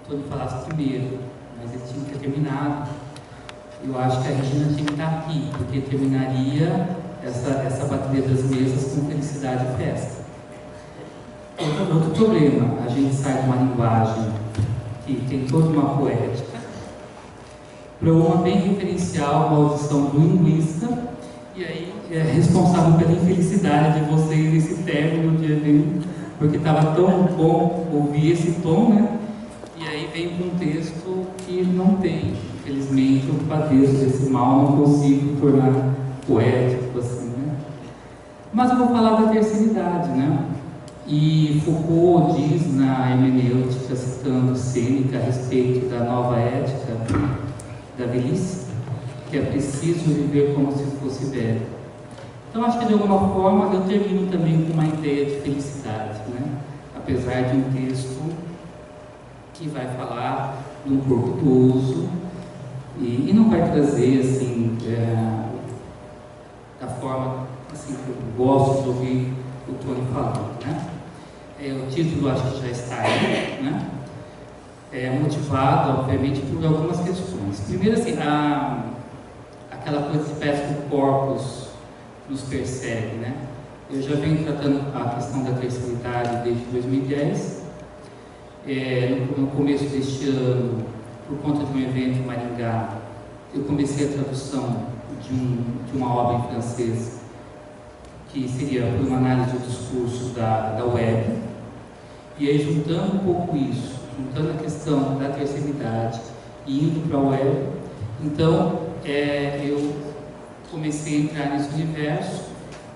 Tony falasse primeiro, mas ele tinha que ter terminado. Eu acho que a Regina tinha que estar aqui, porque terminaria essa bateria das mesas com felicidade e festa. Outro problema, a gente sai de uma linguagem que tem toda uma poética para uma bem referencial, uma audição do linguista, e aí é responsável pela infelicidade de vocês nesse término de evento, porque estava tão bom ouvir esse tom, né? E aí vem um texto que não tem, infelizmente, eu padeço desse mal, não consigo tornar poético assim, né? Mas eu vou falar da terceira idade, né? E Foucault diz na hermenêutica, citando Sêneca a respeito da nova ética da velhice, que é preciso viver como se fosse velho. Então acho que de alguma forma eu termino também com uma ideia de felicidade, né? Apesar de um texto que vai falar de um corpo idoso e não vai trazer assim da forma assim que eu gosto de ouvir o Tony falando, né? O título acho que já está aí, né? Motivado, obviamente, por algumas questões. Primeiro, assim, aquela coisa que parece que o corpus nos persegue, né? Eu já venho tratando a questão da terceira idade desde 2010. No começo deste ano, por conta de um evento em Maringá, eu comecei a tradução de uma obra em francês, que seria por uma análise do discurso da web. E aí, juntando um pouco isso, juntando a questão da terceira idade e indo para a web, então eu comecei a entrar nesse universo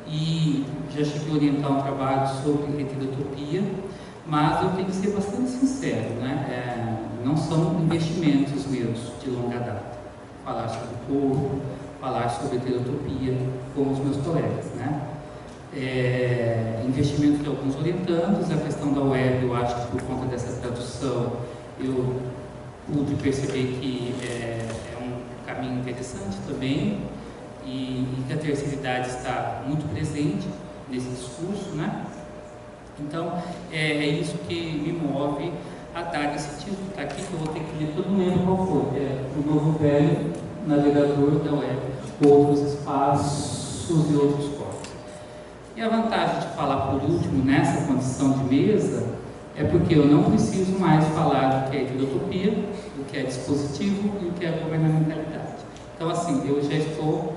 e já cheguei a orientar um trabalho sobre heterotopia, mas eu tenho que ser bastante sincero, né? Não são investimentos meus de longa data. Falar sobre o corpo, falar sobre heterotopia com os meus colegas, né? Investimento de alguns orientandos, a questão da web, eu acho que por conta dessa tradução eu pude perceber que é um caminho interessante também e que a terceira idade está muito presente nesse discurso, né? Então é isso que me move a dar esse título, está aqui que eu vou ter que ler, todo mundo qual for, o novo velho navegador da web, outros espaços e outros corpos. E a vantagem de falar por último nessa condição de mesa é porque eu não preciso mais falar do que é heterotopia, do que é dispositivo e o que é governamentalidade. Então, assim, eu já estou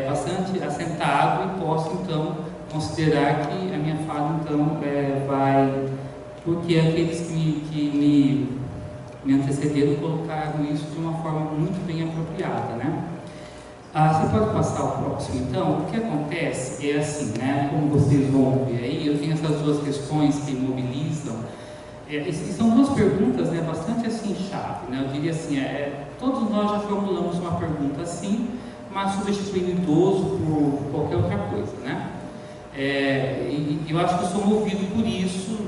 bastante assentado e posso, então, considerar que a minha fala, então, vai... Porque aqueles que me antecederam colocaram isso de uma forma muito bem apropriada, né? Você pode passar o próximo, então? O que acontece é assim, né? Como vocês vão ver aí, eu tenho essas duas questões que mobilizam. E são duas perguntas, né, bastante assim, chave, né? Eu diria assim, todos nós já formulamos uma pergunta assim, mas substituindo idoso por qualquer outra coisa, né? E eu acho que eu sou movido por isso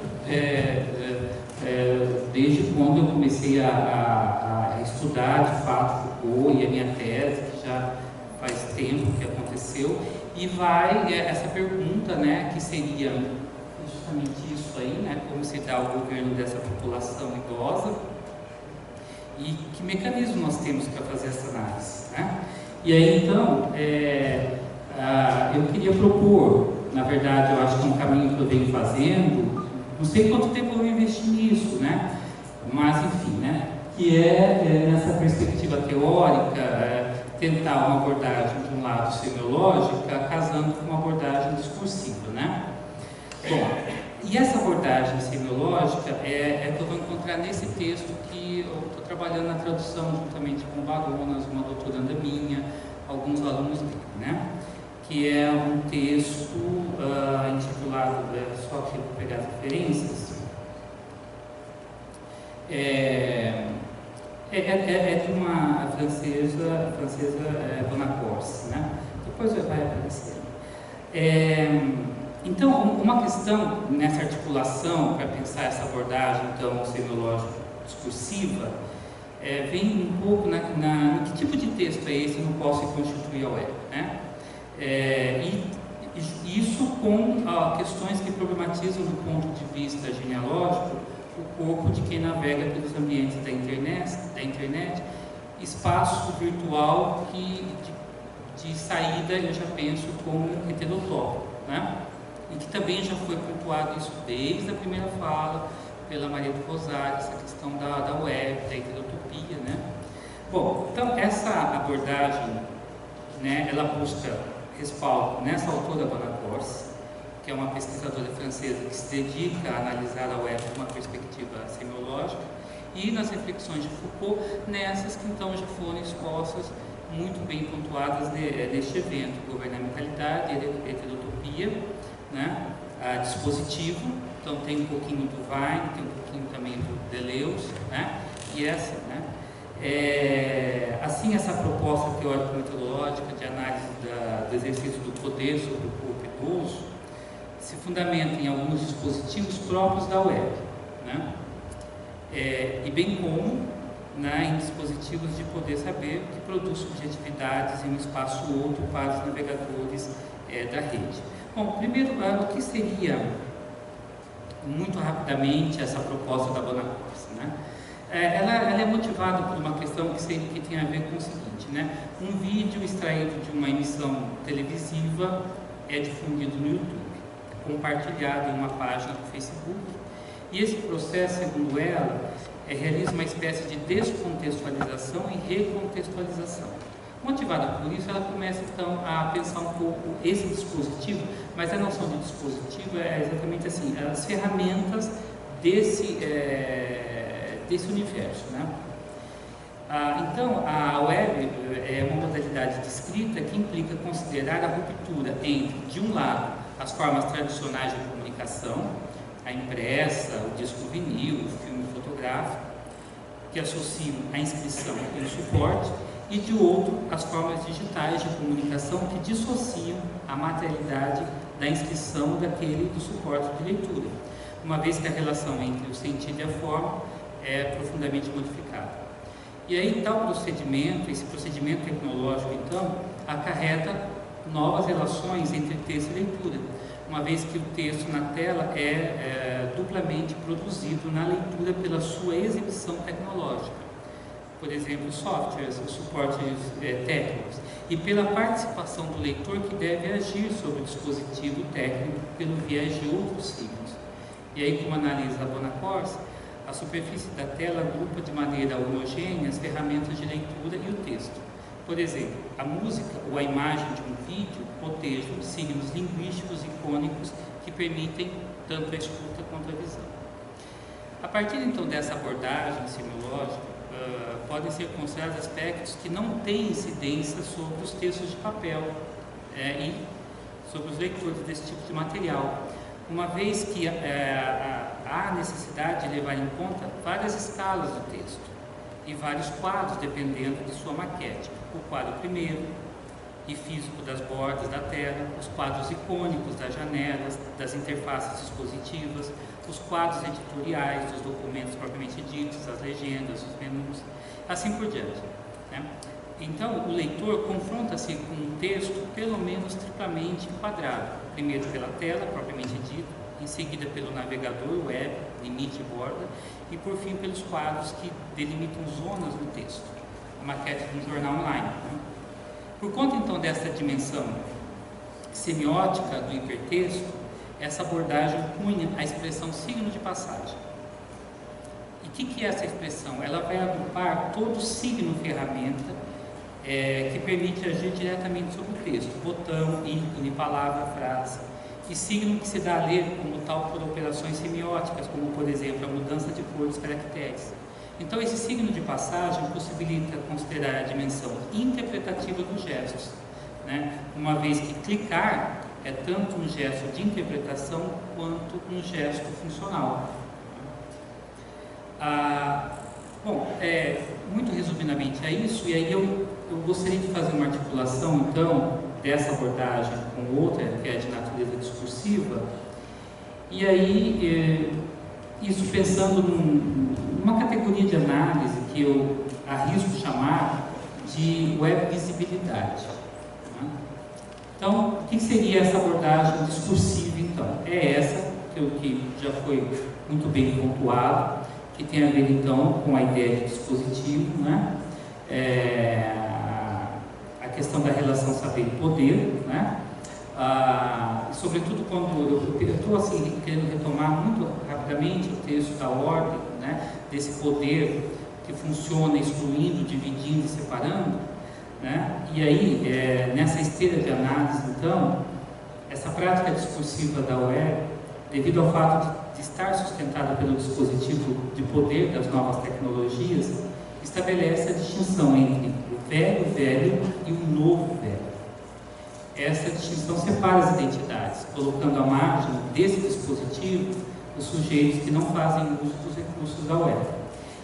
desde quando eu comecei a estudar de fato Foucault e a minha tese, que já faz tempo que aconteceu, e vai essa pergunta, né, que seria justamente isso aí, né, como se dá o governo dessa população idosa e que mecanismo nós temos para fazer essa análise, né? E aí então eu queria propor, na verdade eu acho que é um caminho que eu venho fazendo, não sei quanto tempo eu vou investir nisso, né, mas enfim, né, que nessa perspectiva teórica, tentar uma abordagem de um lado semiológica, casando com uma abordagem discursiva, né? Bom, e essa abordagem semiológica é que eu vou encontrar nesse texto que eu estou trabalhando na tradução juntamente com o Baronas, uma doutoranda minha, alguns alunos dele, né? Que é um texto intitulado, só aqui para pegar as referências, de uma francesa Bonacorsi, né? Depois vai aparecer. Então, uma questão nessa articulação, para pensar essa abordagem então semiológico-discursiva, vem um pouco no que tipo de texto é esse no qual se constitui a web, né? E isso com questões que problematizam do ponto de vista genealógico o corpo de quem navega pelos ambientes da internet, espaço virtual que de saída eu já penso como heterotópico, né? E que também já foi pontuado isso desde a primeira fala pela Maria do Rosário, essa questão da web, da heterotopia, né? Bom, então essa abordagem, né, ela busca respaldo nessa autora Bonaccorsi, que é uma pesquisadora francesa que se dedica a analisar a web de uma perspectiva semiológica, e nas reflexões de Foucault, nessas que então já foram expostas, muito bem pontuadas neste evento: governamentalidade, heterotopia, né, dispositivo. Então tem um pouquinho do Wein, tem um pouquinho também do Deleuze, né, e essa, né, assim, essa proposta teórico-metodológica de análise do exercício do poder sobre o corpo idoso se fundamenta em alguns dispositivos próprios da web, né, e bem como, né, em dispositivos de poder saber que produz subjetividades em um espaço ou outro para os navegadores da rede. Bom, primeiro, o que seria, muito rapidamente, essa proposta da Bonaccorsi, né? Ela é motivada por uma questão que tem a ver com o seguinte, né? Um vídeo extraído de uma emissão televisiva é difundido no YouTube, compartilhado em uma página do Facebook, e esse processo, segundo ela, realiza uma espécie de descontextualização e recontextualização. Motivada por isso, ela começa então a pensar um pouco esse dispositivo, mas a noção de dispositivo é exatamente assim, as ferramentas desse universo, né? Então, a web é uma modalidade de escrita que implica considerar a ruptura entre, de um lado, as formas tradicionais de comunicação, a impressa, o disco vinil, o filme fotográfico, que associam a inscrição e o suporte, e de outro, as formas digitais de comunicação que dissociam a materialidade da inscrição do suporte de leitura, uma vez que a relação entre o sentido e a forma é profundamente modificada. E aí, esse procedimento tecnológico, então, acarreta novas relações entre texto e leitura, uma vez que o texto na tela é duplamente produzido na leitura pela sua exibição tecnológica, por exemplo, softwares, os suportes técnicos, e pela participação do leitor que deve agir sobre o dispositivo técnico pelo viés de outros signos. E aí, como analisa a Bonaccorsi, a superfície da tela agrupa de maneira homogênea as ferramentas de leitura e o texto. Por exemplo, a música ou a imagem de um vídeo cotejam signos linguísticos icônicos que permitem tanto a escuta quanto a visão. A partir então dessa abordagem semiológica, podem ser considerados aspectos que não têm incidência sobre os textos de papel e sobre os leitores desse tipo de material, uma vez que há necessidade de levar em conta várias escalas do texto e vários quadros dependendo de sua maquete. O quadro primeiro e físico das bordas da tela, os quadros icônicos das janelas, das interfaces dispositivas, os quadros editoriais dos documentos propriamente ditos, as legendas, os menus, assim por diante, né? Então, o leitor confronta-se com um texto pelo menos triplamente enquadrado, primeiro pela tela propriamente dita, em seguida pelo navegador web, limite e borda, e por fim pelos quadros que delimitam zonas do texto, a maquete de um jornal online, né? Por conta então dessa dimensão semiótica do hipertexto, essa abordagem cunha a expressão signo de passagem. E o que é essa expressão? Ela vai agrupar todo signo ferramenta que permite agir diretamente sobre o texto, botão, ícone, palavra, frase, e signo que se dá a ler como tal por operações semióticas, como por exemplo a mudança de cor dos caracteres. Então esse signo de passagem possibilita considerar a dimensão interpretativa dos gestos, né? Uma vez que clicar é tanto um gesto de interpretação quanto um gesto funcional. Muito resumidamente é isso, e aí eu gostaria de fazer uma articulação, então, dessa abordagem com outra, que é de natureza discursiva, e aí, isso pensando numa categoria de análise que eu arrisco chamar de web visibilidade, né? Então, o que seria essa abordagem discursiva, então? É essa que já foi muito bem pontuado, que tem a ver então com a ideia de dispositivo, né? A questão da relação saber e poder, né? Sobretudo quando eu estou assim, querendo retomar muito rapidamente o texto da ordem, né? Desse poder que funciona excluindo, dividindo e separando, né? E aí, nessa esteira de análise, então, essa prática discursiva da web, devido ao fato de estar sustentada pelo dispositivo de poder das novas tecnologias, estabelece a distinção entre o velho e o novo velho. Essa distinção separa as identidades, colocando à margem desse dispositivo os sujeitos que não fazem uso dos recursos da web.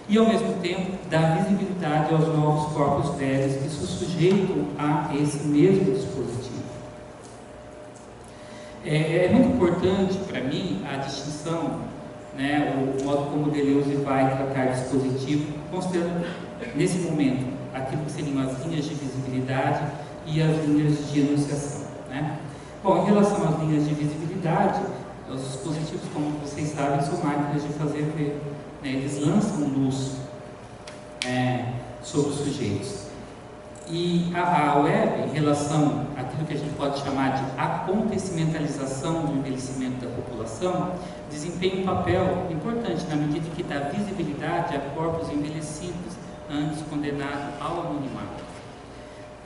E, ao mesmo tempo, dá visibilidade aos novos corpos velhos que se sujeitam a esse mesmo dispositivo. É muito importante para mim a distinção, né, o modo como Deleuze vai tratar dispositivo, considerando, nesse momento, aquilo que seriam as linhas de visibilidade e as linhas de enunciação, né? Bom, em relação às linhas de visibilidade, os dispositivos, como vocês sabem, são máquinas de fazer ver, né? Eles lançam luz sobre os sujeitos. E a web, em relação àquilo que a gente pode chamar de acontecimentalização do envelhecimento da população, desempenha um papel importante na medida que dá visibilidade a corpos envelhecidos antes condenados ao anonimato.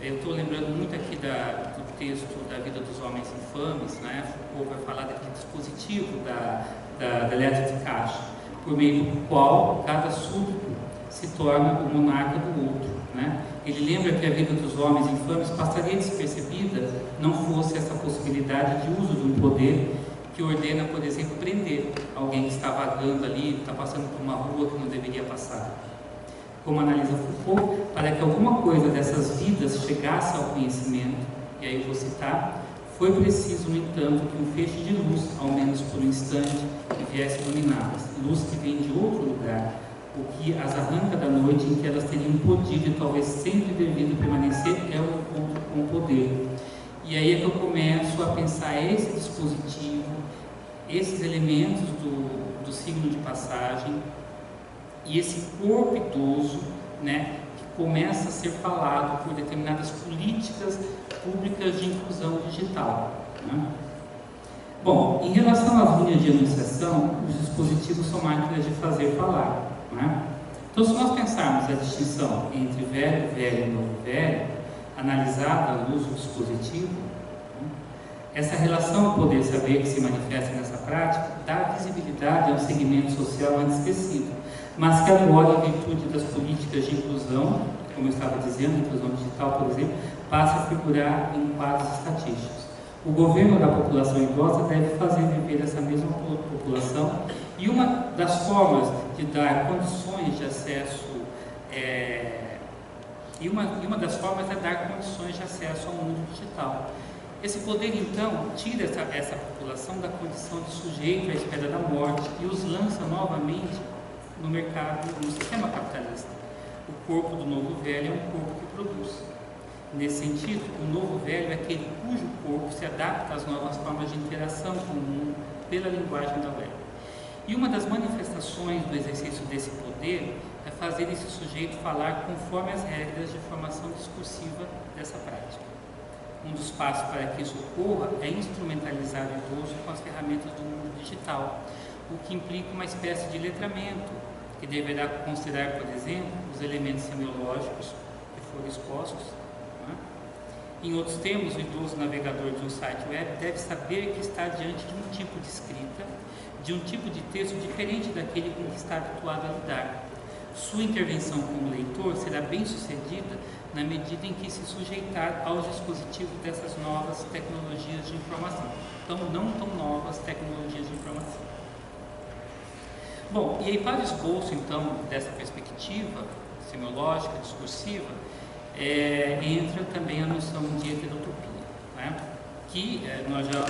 Eu estou lembrando muito aqui do texto da Vida dos Homens Infames, né? Foucault vai falar daquele dispositivo da elétrica de caixa, por meio do qual cada súdito se torna o monarca do outro, né? Ele lembra que a vida dos homens infames passaria despercebida não fosse essa possibilidade de uso de um poder que ordena, por exemplo, prender alguém que está vagando ali, está passando por uma rua que não deveria passar. Como analisa Foucault, para que alguma coisa dessas vidas chegasse ao conhecimento, e aí eu vou citar, foi preciso, no entanto, que um feixe de luz, ao menos por um instante, que viesse iluminá-las, luz que vem de outro lugar, o que as arranca da noite em que elas teriam podido e talvez sempre devido permanecer é o encontro com o poder. E aí é que eu começo a pensar esse dispositivo, esses elementos do signo de passagem e esse corpo idoso, né, que começa a ser falado por determinadas políticas públicas de inclusão digital, né? Bom, em relação às linhas de enunciação, os dispositivos são máquinas de fazer falar, né? Então, se nós pensarmos a distinção entre velho e novo velho, analisada à luz do dispositivo, né, essa relação poder-saber que se manifesta nessa prática dá visibilidade a um segmento social antes esquecido, mas que agora, em virtude das políticas de inclusão, como eu estava dizendo, inclusão digital, por exemplo, passa a figurar em quadros estatísticos. O governo da população idosa deve fazer viver essa mesma população, e uma das formas de dar condições de acesso uma das formas é dar condições de acesso ao mundo digital. Esse poder, então, tira essa população da condição de sujeito à espera da morte e os lança novamente no mercado, no sistema capitalista. O corpo do novo velho é um corpo que produz. Nesse sentido, o novo velho é aquele cujo corpo se adapta às novas formas de interação com o mundo pela linguagem da web. E uma das manifestações do exercício desse poder é fazer esse sujeito falar conforme as regras de formação discursiva dessa prática. Um dos passos para que isso ocorra é instrumentalizar o idoso com as ferramentas do mundo digital, o que implica uma espécie de letramento, que deverá considerar, por exemplo, os elementos semiológicos que foram expostos. Em outros termos, o idoso navegador de um site web deve saber que está diante de um tipo de escrita, de um tipo de texto diferente daquele com que está habituado a lidar. Sua intervenção como leitor será bem sucedida na medida em que se sujeitar aos dispositivos dessas novas tecnologias de informação. Então, não tão novas tecnologias de informação. Bom, e aí para o esboço, então, dessa perspectiva semiológica, discursiva, entra também a noção de heterotopia, né? Que nós já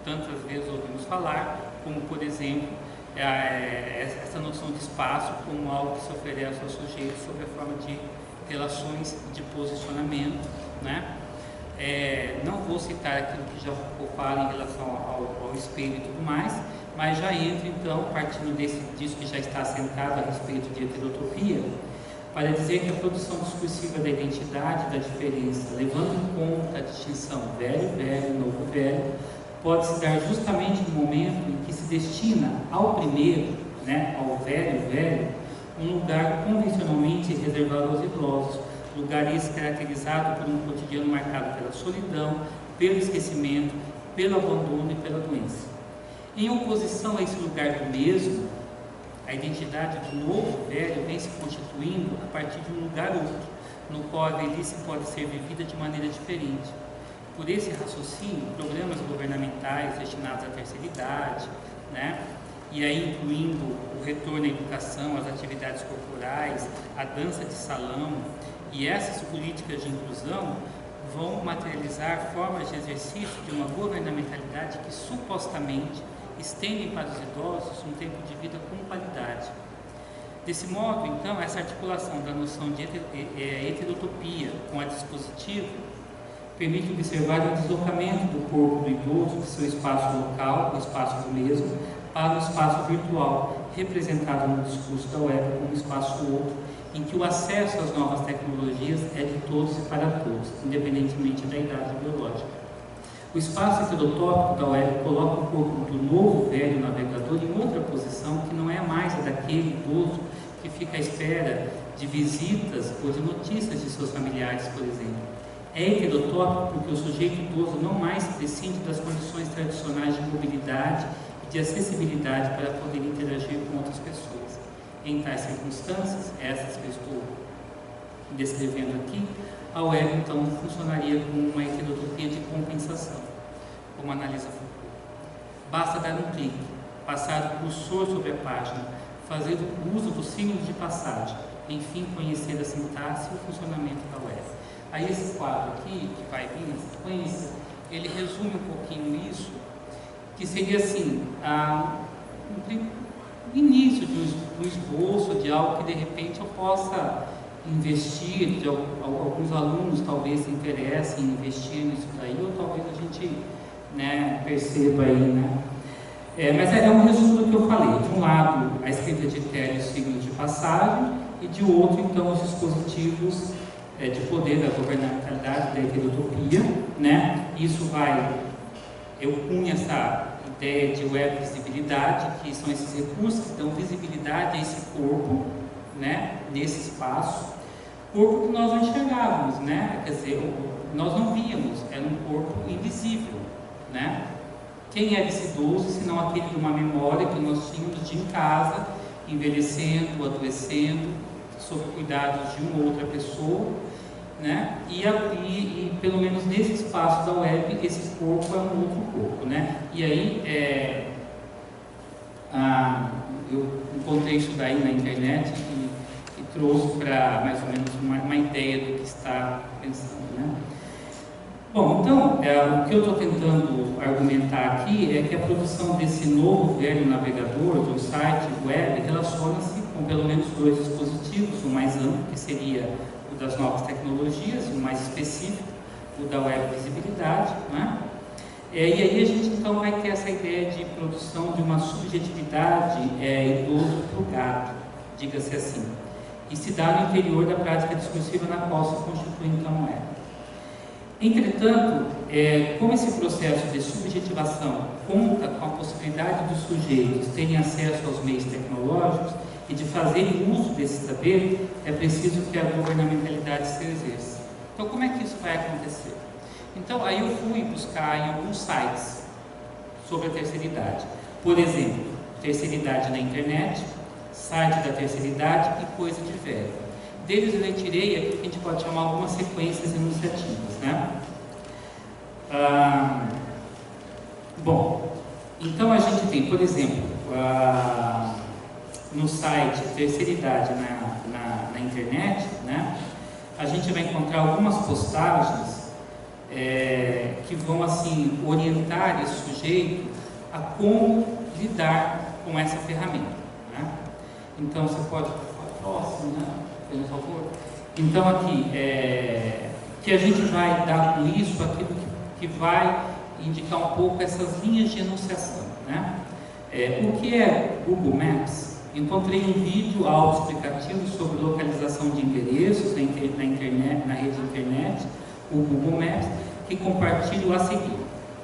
tantas vezes ouvimos falar, como, por exemplo, essa noção de espaço como algo que se oferece ao sujeito sob a forma de relações de posicionamento, né? Não vou citar aquilo que já ficou falado em relação ao espelho e tudo mais, mas já entro então, partindo disso que já está assentado a respeito de heterotopia, para dizer que a produção discursiva da identidade, da diferença, levando em conta a distinção velho-velho, novo-velho, pode se dar justamente no momento em que se destina ao primeiro, né, ao velho-velho, um lugar convencionalmente reservado aos idosos, lugar esse caracterizado por um cotidiano marcado pela solidão, pelo esquecimento, pelo abandono e pela doença. Em oposição a esse lugar do mesmo, a identidade do novo velho vem se constituindo a partir de um lugar outro, no qual a velhice pode ser vivida de maneira diferente. Por esse raciocínio, programas governamentais destinados à terceira idade, né, e aí incluindo o retorno à educação, às atividades corporais, a dança de salão, e essas políticas de inclusão vão materializar formas de exercício de uma governamentalidade que supostamente estendem para os idosos um tempo de vida com qualidade. Desse modo, então, essa articulação da noção de heterotopia com a dispositivo permite observar o deslocamento do corpo do idoso de seu espaço local, o espaço do mesmo, para o espaço virtual, representado no discurso da web como espaço outro, em que o acesso às novas tecnologias é de todos e para todos, independentemente da idade biológica. O espaço heterotópico da web coloca o corpo do novo velho navegador em outra posição que não é mais a daquele idoso que fica à espera de visitas ou de notícias de seus familiares, por exemplo. É heterotópico porque o sujeito idoso não mais prescinde das condições tradicionais de mobilidade e de acessibilidade para poder interagir com outras pessoas. Em tais circunstâncias, essas que eu estou descrevendo aqui, a web então funcionaria como uma heterotopia de compensação, como analisa Foucault. Basta dar um clique, passar o cursor sobre a página, fazer o uso dos signos de passagem, enfim, conhecer a sintaxe e o funcionamento da web. Aí esse quadro aqui, que vai vir na sequência, ele resume um pouquinho isso, que seria assim, o início de um esboço de algo que de repente eu possa investir, de alguns alunos talvez se interessem em investir nisso daí, ou talvez a gente, né, perceba aí, né? Mas é um resumo do que eu falei. De um lado, a escrita de tela e os signos de passagem, e de outro, então, os dispositivos de poder da governamentalidade, da heterotopia, né? Isso eu punho essa ideia de web visibilidade, que são esses recursos que dão visibilidade a esse corpo, né, nesse espaço, corpo que nós não enxergávamos, né, quer dizer, nós não víamos, era um corpo invisível, né. Quem era esse idoso, senão aquele de uma memória que nós tínhamos de em casa, envelhecendo, adoecendo, sob cuidados de uma outra pessoa, né, e pelo menos nesse espaço da web, esse corpo é um outro corpo, né, e aí eu encontrei isso daí na internet e trouxe para mais ou menos uma ideia do que está pensando, né. Bom, então, o que eu estou tentando argumentar aqui é que a produção desse novo velho navegador, de um site web, relaciona-se com pelo menos dois dispositivos, o mais amplo, que seria o das novas tecnologias, e o mais específico, o da web visibilidade, né? E aí a gente então vai ter essa ideia de produção de uma subjetividade idoso plugado, diga-se assim, e se dá no interior da prática discursiva na qual se constitui então a web. Entretanto, como esse processo de subjetivação conta com a possibilidade dos sujeitos terem acesso aos meios tecnológicos e de fazerem uso desse saber, é preciso que a governamentalidade se exerça. Então, como é que isso vai acontecer? Então, aí eu fui buscar em alguns sites sobre a terceira idade. Por exemplo, terceira idade na internet, site da terceira idade e coisa de velho. Deles eu retirei aqui que a gente pode chamar algumas sequências enunciativas, né? Bom, então a gente tem, por exemplo, no site Terceira Idade na internet, né? A gente vai encontrar algumas postagens que vão assim orientar esse sujeito a como lidar com essa ferramenta, né? Então você pode próximo, né? Por favor. Então aqui que a gente vai dar com isso aquilo que vai indicar um pouco essas linhas de enunciação, né? O que é Google Maps? Encontrei um vídeo autoexplicativo sobre localização de endereços na internet, na rede de internet, o Google Maps, que compartilho a seguir.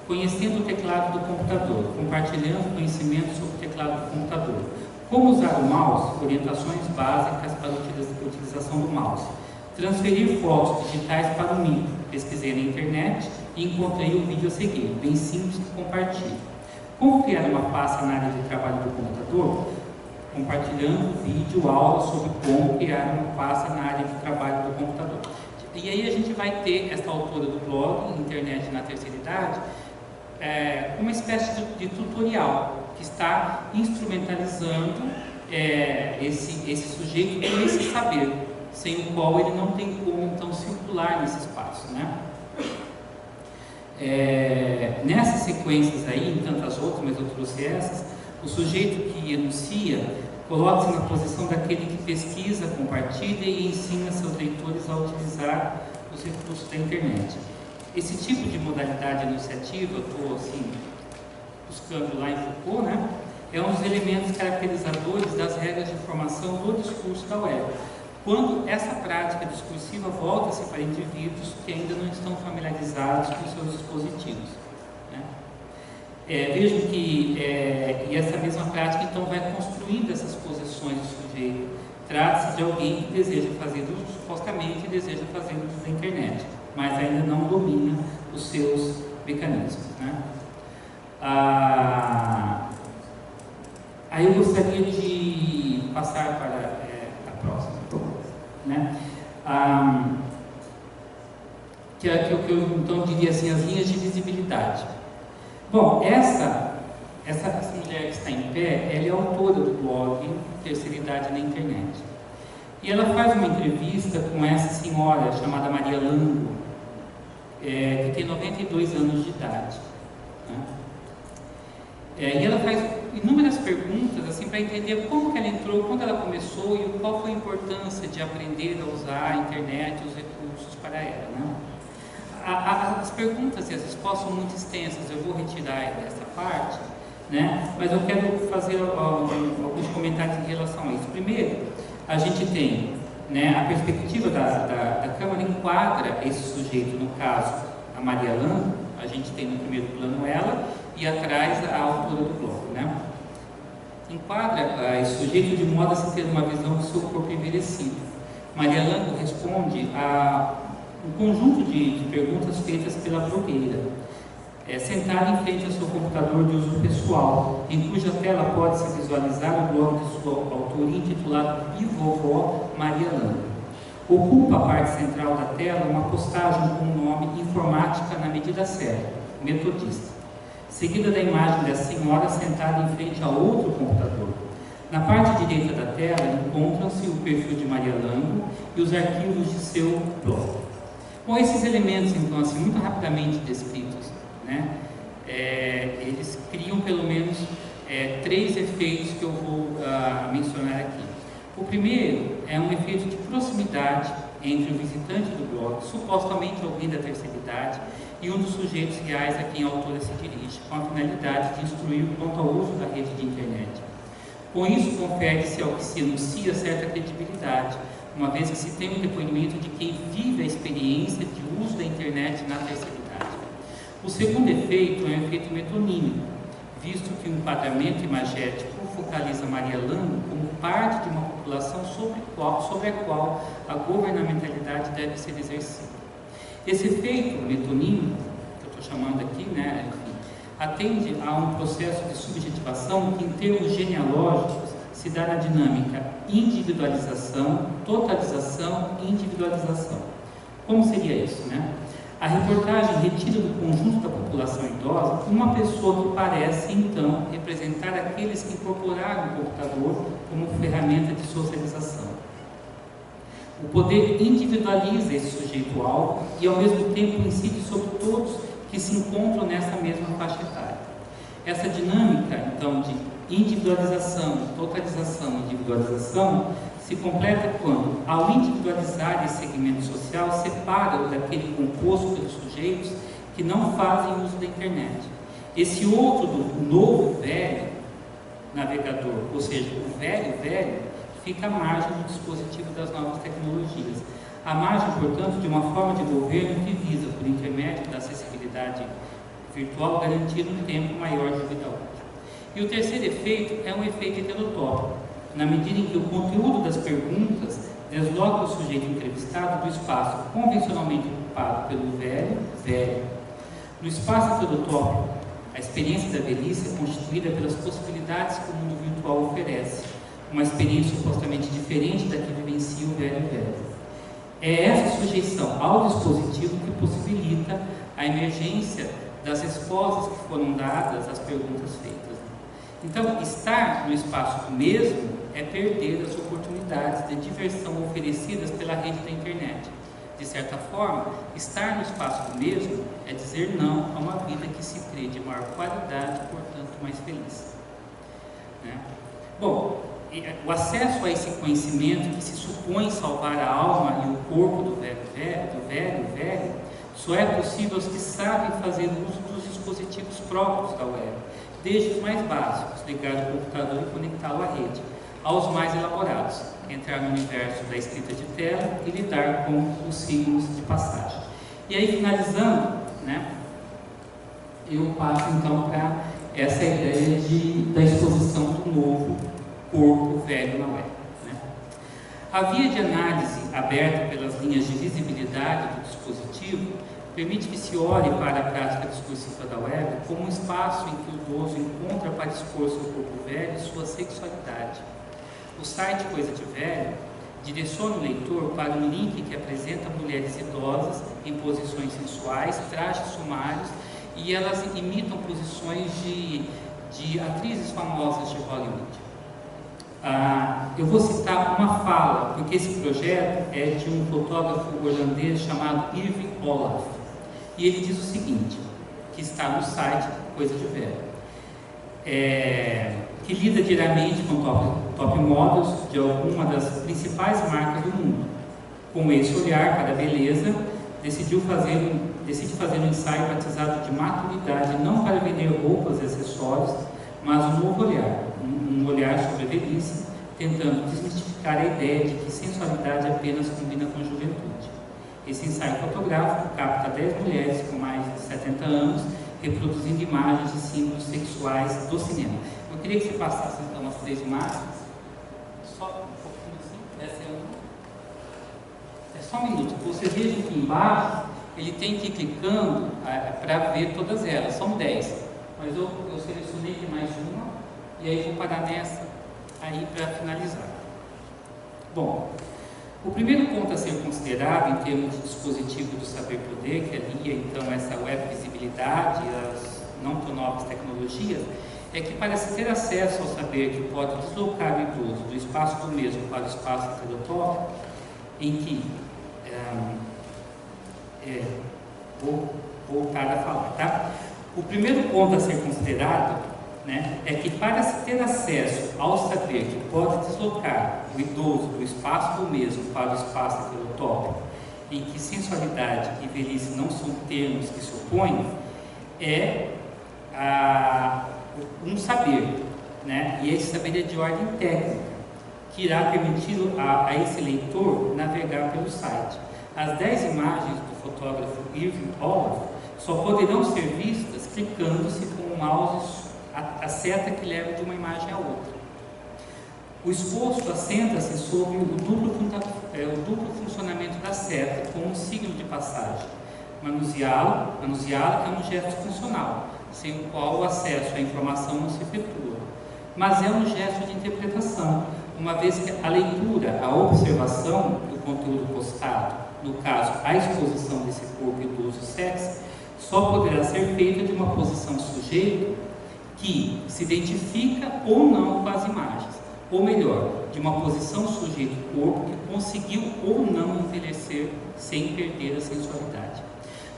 Conhecendo o teclado do computador, compartilhando conhecimento sobre o teclado do computador. Como usar o mouse, orientações básicas para a utilização do mouse. Transferir fotos digitais para o micro. Pesquisei na internet e encontrei o vídeo a seguir, bem simples que compartilho. Como criar uma pasta na área de trabalho do computador? Compartilhando vídeo, aula sobre como criar uma pasta na área de trabalho do computador. E aí a gente vai ter essa autora do blog, Internet na Terceira Idade, uma espécie de tutorial que está instrumentalizando esse sujeito com esse saber, sem o qual ele não tem como então circular nesse espaço, né? Nessas sequências aí, em tantas outras, mas eu trouxe essas, o sujeito que enuncia coloca-se na posição daquele que pesquisa, compartilha e ensina seus leitores a utilizar os recursos da internet. Esse tipo de modalidade enunciativa, eu estou assim, buscando lá em Foucault, né? É um dos elementos caracterizadores das regras de formação do discurso da web. Quando essa prática discursiva volta-se para indivíduos que ainda não estão familiarizados com seus dispositivos, né? Vejam que essa mesma prática então vai construindo essas posições do sujeito. Trata-se de alguém que deseja fazer uso, supostamente deseja fazer uso da internet, mas ainda não domina os seus mecanismos, né? Aí eu gostaria de passar para a próxima, né? Que é o que eu então diria assim, as linhas de visibilidade. Bom, essa mulher que está em pé, ela é autora do blog Terceira Idade na Internet. E ela faz uma entrevista com essa senhora chamada Maria Lango, que tem 92 anos de idade, né? E ela faz inúmeras perguntas assim, para entender como que ela entrou, quando ela começou e qual foi a importância de aprender a usar a internet e os recursos para ela, né? As perguntas e as respostas são muito extensas, eu vou retirar dessa parte, né? Mas eu quero fazer alguns comentários em relação a isso. Primeiro, a gente tem, né, a perspectiva da Câmara enquadra esse sujeito, no caso, a Maria Lango, a gente tem no primeiro plano ela, e atrás a autora do blog, né? Enquadra esse sujeito de modo a se ter uma visão do seu corpo envelhecido. Maria Lango responde a um conjunto de perguntas feitas pela blogueira, sentada em frente ao seu computador de uso pessoal, em cuja tela pode-se visualizar o blog de sua autoria intitulado Bivovó Maria Lango. Ocupa a parte central da tela uma postagem com o nome Informática na Medida Certa, Metodista, seguida da imagem da senhora sentada em frente a outro computador. Na parte direita da tela encontram-se o perfil de Maria Lango e os arquivos de seu blog. Bom, esses elementos, então, assim, muito rapidamente descritos, né, eles criam pelo menos 3 efeitos que eu vou mencionar aqui. O primeiro é um efeito de proximidade entre o visitante do blog, supostamente alguém da terceira idade, e um dos sujeitos reais a quem a autora se dirige, com a finalidade de instruir quanto ao uso da rede de internet. Com isso, confere-se ao que se enuncia certa credibilidade, uma vez que se tem um depoimento de quem vive a experiência de uso da internet na terceira idade. O segundo efeito é um efeito metonímico, visto que o enquadramento imagético focaliza Maria Lango como parte de uma população sobre a qual a governamentalidade deve ser exercida. Esse efeito metonímico, que eu estou chamando aqui, né, enfim, atende a um processo de subjetivação que, em termos genealógicos, se dá na dinâmica individualização, totalização e individualização. Como seria isso, né? A reportagem retira do conjunto da população idosa uma pessoa que parece, então, representar aqueles que incorporaram o computador como ferramenta de socialização. O poder individualiza esse sujeito-alvo e, ao mesmo tempo, incide sobre todos que se encontram nessa mesma faixa etária. Essa dinâmica, então, de individualização, totalização e individualização se completa quando, ao individualizar esse segmento social, separa-o daquele composto pelos sujeitos que não fazem uso da internet. Esse outro do novo velho navegador, ou seja, o velho, fica à margem do dispositivo das novas tecnologias. À margem, portanto, de uma forma de governo que visa, por intermédio da acessibilidade virtual, garantir um tempo maior de vida útil. E o terceiro efeito é um efeito heterotópico, na medida em que o conteúdo das perguntas desloca o sujeito entrevistado do espaço convencionalmente ocupado pelo velho. No espaço heterotópico, a experiência da velhice é constituída pelas possibilidades que o mundo virtual oferece, uma experiência supostamente diferente da que vivencia o velho. É essa sujeição ao dispositivo que possibilita a emergência das respostas que foram dadas às perguntas feitas. Então, estar no espaço do mesmo é perder as oportunidades de diversão oferecidas pela rede da internet. De certa forma, estar no espaço do mesmo é dizer não a uma vida que se crê de maior qualidade e, portanto, mais feliz. Né? Bom, o acesso a esse conhecimento que se supõe salvar a alma e o corpo do velho, só é possível aos que sabem fazer uso dos dispositivos próprios da web, desde os mais básicos, ligar o computador e conectá-lo à rede, aos mais elaborados, entrar no universo da escrita de tela e lidar com os signos de passagem. E aí, finalizando, né, eu passo então para essa ideia da exposição do novo corpo velho na web. Né? A via de análise aberta pelas linhas de visibilidade do dispositivo permite que se olhe para a prática discursiva da web como um espaço em que o idoso encontra para expor seu corpo velho e sua sexualidade. O site Coisa de Velho direciona o leitor para um link que apresenta mulheres idosas em posições sensuais, trajes sumários, e elas imitam posições de atrizes famosas de Hollywood. Eu vou citar uma fala, porque esse projeto é de um fotógrafo holandês chamado Irving Olaf. E ele diz o seguinte, que está no site Coisa de Velho, que lida diariamente com top models de alguma das principais marcas do mundo. Com esse olhar para a beleza, decide fazer um ensaio batizado de maturidade, não para vender roupas e acessórios, mas um novo olhar, um olhar sobre a velhice, tentando desmistificar a ideia de que sensualidade apenas combina com juventude. Esse ensaio fotográfico capta 10 mulheres com mais de 70 anos, reproduzindo imagens de símbolos sexuais do cinema. Eu queria que você passasse então as 3 imagens. Só um pouquinho assim. Essa é uma. É só um minuto. Você veja aqui embaixo, ele tem que ir clicando para ver todas elas. São 10. Mas eu selecionei aqui mais uma e aí vou parar nessa aí para finalizar. Bom, o primeiro ponto a ser considerado em termos de dispositivo do saber-poder, que alia então essa web visibilidade e as não tão novas tecnologias, é que para se ter acesso ao saber que pode deslocar o idoso do espaço do mesmo para o espaço heterotópico, em que vou voltar a falar, tá? O primeiro ponto a ser considerado, né, é que para se ter acesso ao saber que pode deslocar o idoso do espaço do mesmo para o espaço heterotópico, em que sensualidade e velhice não são termos que se opõem, é um saber, né, e esse saber é de ordem técnica, que irá permitir a esse leitor navegar pelo site. As 10 imagens do fotógrafo Irving Olaf só poderão ser vistas clicando-se com o mouse a seta que leva de uma imagem à outra. O exposto assenta-se sobre o duplo funcionamento da seta, com um signo de passagem. Manuseá-la é um gesto funcional, sem o qual o acesso à informação não se efetua. Mas é um gesto de interpretação, uma vez que a leitura, a observação do conteúdo postado, no caso, a exposição desse corpo idoso sexy, só poderá ser feita de uma posição sujeito que se identifica ou não com as imagens, ou melhor, de uma posição sujeito-corpo que conseguiu ou não envelhecer sem perder a sensualidade.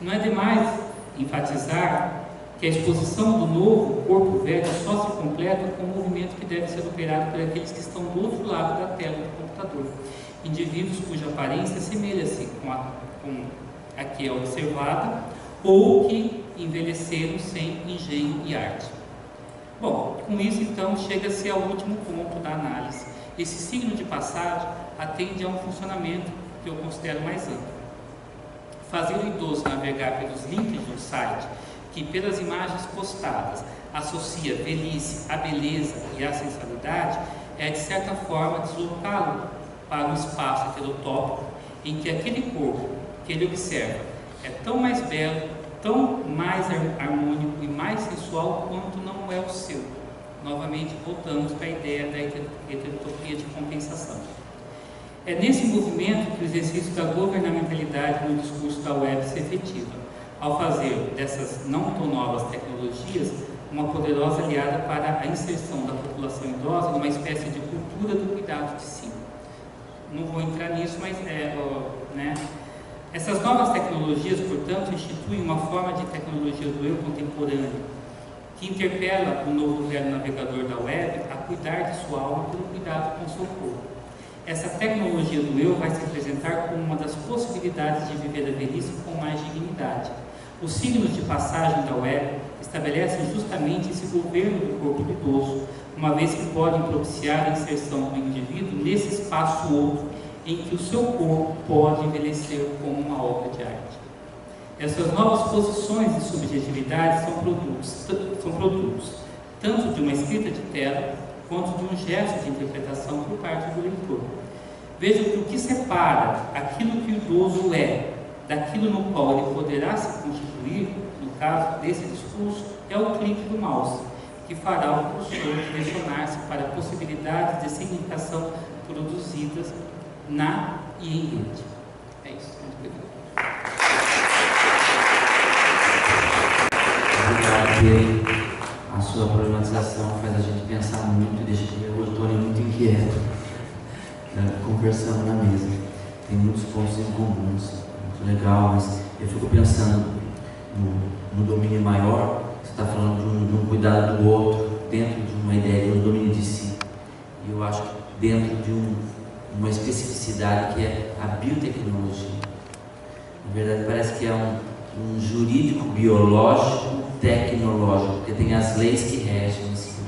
Não é demais enfatizar que a exposição do novo corpo velho só se completa com o movimento que deve ser operado por aqueles que estão do outro lado da tela do computador, indivíduos cuja aparência semelha-se com a que é observada ou que envelheceram sem engenho e arte. Bom, com isso então chega-se ao último ponto da análise. Esse signo de passagem atende a um funcionamento que eu considero mais amplo. Fazer o idoso navegar pelos links de um site que, pelas imagens postadas, associa velhice à beleza e à sensualidade, é de certa forma deslocá-lo para um espaço heterotópico em que aquele corpo que ele observa é tão mais belo, tão mais harmônico e mais sensual quanto não é o seu. Novamente voltamos para a ideia da heterotopia de compensação. É nesse movimento que o exercício da governamentalidade no discurso da web se efetiva, ao fazer dessas não tão novas tecnologias uma poderosa aliada para a inserção da população idosa numa espécie de cultura do cuidado de si. Não vou entrar nisso, mas essas novas tecnologias, portanto, instituem uma forma de tecnologia do eu contemporâneo, que interpela o novo velho navegador da web a cuidar de sua alma pelo cuidado com seu corpo. Essa tecnologia do eu vai se apresentar como uma das possibilidades de viver a velhice com mais dignidade. Os signos de passagem da web estabelecem justamente esse governo do corpo do idoso, uma vez que podem propiciar a inserção do indivíduo nesse espaço outro, em que o seu corpo pode envelhecer como uma obra de arte. Essas novas posições de subjetividade são produtos tanto de uma escrita de tela quanto de um gesto de interpretação por parte do leitor. Veja que o que separa aquilo que o idoso é daquilo no qual ele poderá se constituir, no caso desse discurso, é o clique do mouse, que fará o cursor direcionar-se para possibilidades de significação produzidas na e em rede. É isso. Obrigado. A sua problematização faz a gente pensar muito e deixa o Tony muito inquieto, conversando na mesa. Tem muitos pontos em comuns, muito legal, mas eu fico pensando no domínio maior. Você está falando de um cuidado do outro, dentro de uma ideia de um domínio de si. E eu acho que dentro de uma especificidade que é a biotecnologia. Na verdade, parece que é um jurídico biológico tecnológico, porque tem as leis que regem isso.